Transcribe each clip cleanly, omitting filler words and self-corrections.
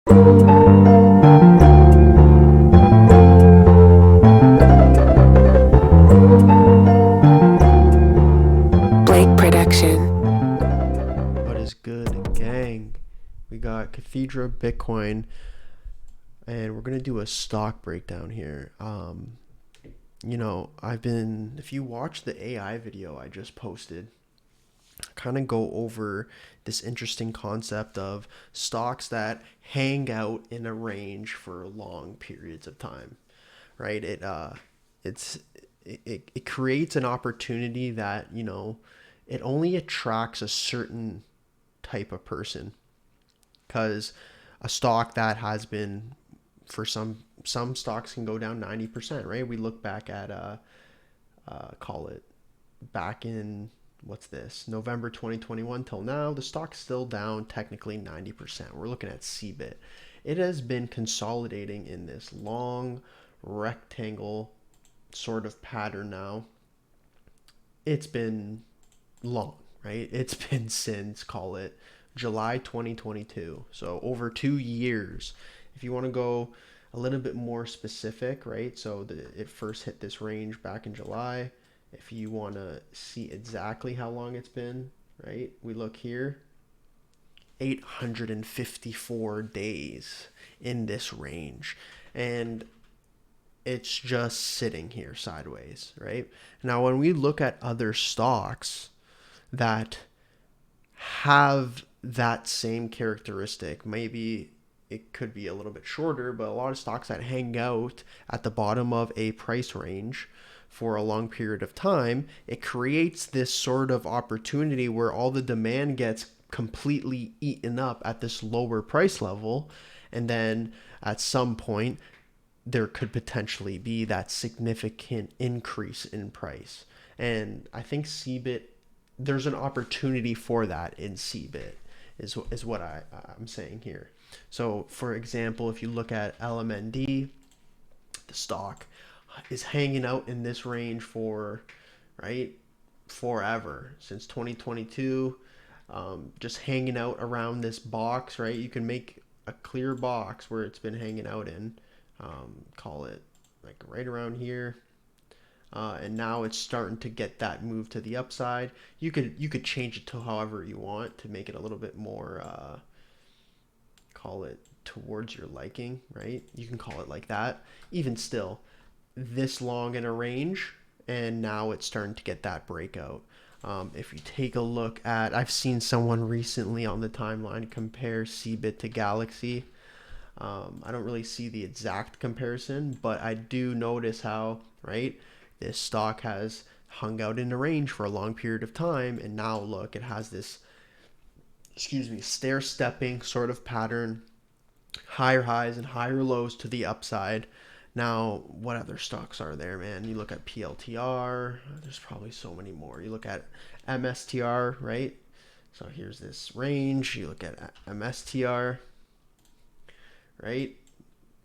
What is good, gang? We got Cathedra Bitcoin, and we're gonna do a stock breakdown here. If you watch the AI video I just posted, kind of go over this interesting concept of stocks that hang out in a range for long periods of time, right? It's it creates an opportunity that it only attracts a certain type of person, because a stock that has been, for some stocks can go down 90%, right? We look back at call it back in, what's this, November 2021 till now, the stock's still down technically 90%. We're looking at CBIT. It has been consolidating in this long rectangle sort of pattern now. It's been long, right? It's been since, call it, July 2022. So over 2 years. If you want to go a little bit more specific, right? So it first hit this range back in July. If you want to see exactly how long it's been, right? We look here, 854 days in this range. And it's just sitting here sideways, right? Now, when we look at other stocks that have that same characteristic, maybe it could be a little bit shorter, but a lot of stocks that hang out at the bottom of a price range for a long period of time, it creates this sort of opportunity where all the demand gets completely eaten up at this lower price level. And then at some point, there could potentially be that significant increase in price. And I think CBIT, there's an opportunity for that in CBIT, is what I'm saying here. So, for example, if you look at LMND, the stock is hanging out in this range for, right, forever, since 2022, just hanging out around this box, right? You can make a clear box where it's been hanging out in, call it like right around here. And now it's starting to get that move to the upside. You could change it to however you want to make it a little bit more, call it towards your liking, right? You can call it like that. Even still, this long in a range, and now it's starting to get that breakout. If you take a look at, I've seen someone recently on the timeline compare CBIT to Galaxy. I don't really see the exact comparison, but I do notice how, right, this stock has hung out in the range for a long period of time, and now look, it has this, stair-stepping sort of pattern, higher highs and higher lows to the upside. Now, what other stocks are there, man? You look at PLTR, there's probably so many more. You look at MSTR, right? So here's this range. You look at MSTR, right?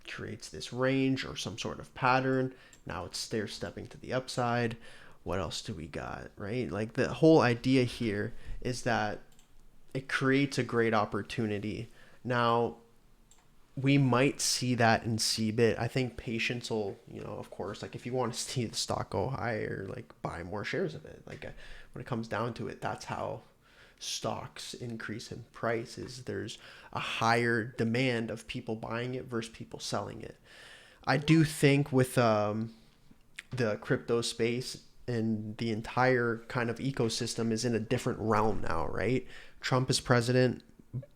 Creates this range or some sort of pattern. Now it's stair stepping to the upside. What else do we got, right? Like, the whole idea here is that it creates a great opportunity. Now, we might see that in CBIT. I think patience will, of course, like, if you want to see the stock go higher, like, buy more shares of it. Like, when it comes down to it, that's how stocks increase in price, is there's a higher demand of people buying it versus people selling it. I do think with the crypto space and the entire kind of ecosystem is in a different realm now, right? Trump is president,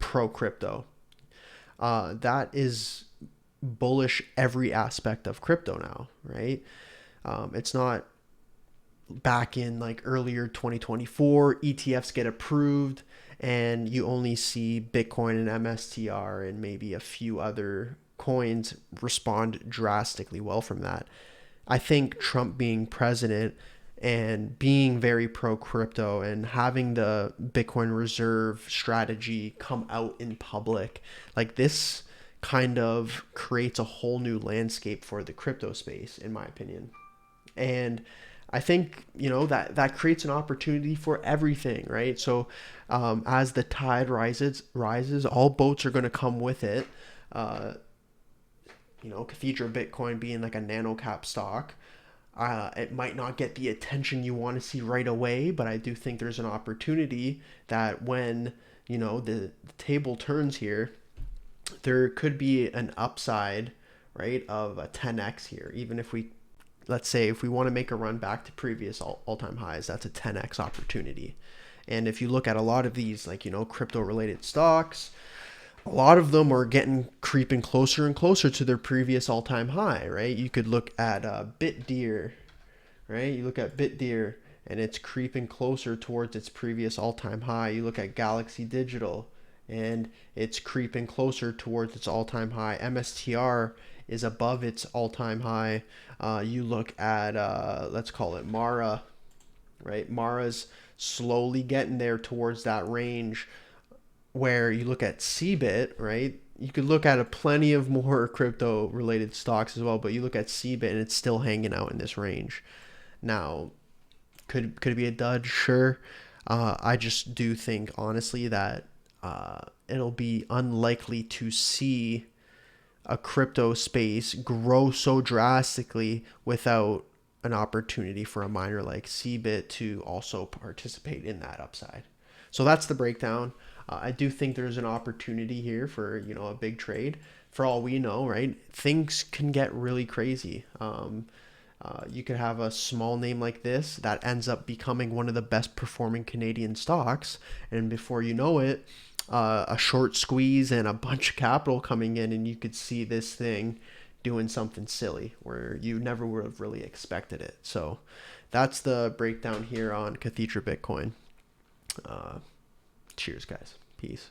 pro crypto. That is bullish every aspect of crypto now, right? It's not back in like earlier 2024, ETFs get approved and you only see Bitcoin and MSTR and maybe a few other coins respond drastically well from that. I think Trump being president and being very pro crypto and having the Bitcoin reserve strategy come out in public, like, this kind of creates a whole new landscape for the crypto space, in my opinion. And I think, that creates an opportunity for everything, right? So as the tide rises, all boats are going to come with it. uh, Cathedra Bitcoin being like a nano cap stock, it might not get the attention you want to see right away, but I do think there's an opportunity that when the table turns here, there could be an upside, right, of a 10x here. Even if we, let's say, if we want to make a run back to previous all-time highs, that's a 10x opportunity. And if you look at a lot of these, like, crypto related stocks, a lot of them are creeping closer and closer to their previous all-time high, right? You could look at BitDeer, right? You look at BitDeer and it's creeping closer towards its previous all-time high. You look at Galaxy Digital and it's creeping closer towards its all-time high. MSTR is above its all-time high. You look at, let's call it Mara, right? Mara's slowly getting there towards that range. Where you look at CBIT, right? You could look at plenty of more crypto related stocks as well, but you look at CBIT and it's still hanging out in this range. Now, could it be a dud? Sure. I just do think honestly that it'll be unlikely to see a crypto space grow so drastically without an opportunity for a miner like CBIT to also participate in that upside. So that's the breakdown. I do think there's an opportunity here for a big trade. For all we know, right? Things can get really crazy. You could have a small name like this that ends up becoming one of the best performing Canadian stocks, and before you know it, a short squeeze and a bunch of capital coming in, and you could see this thing doing something silly where you never would have really expected it. So that's the breakdown here on Cathedra Bitcoin. Cheers, guys. Peace.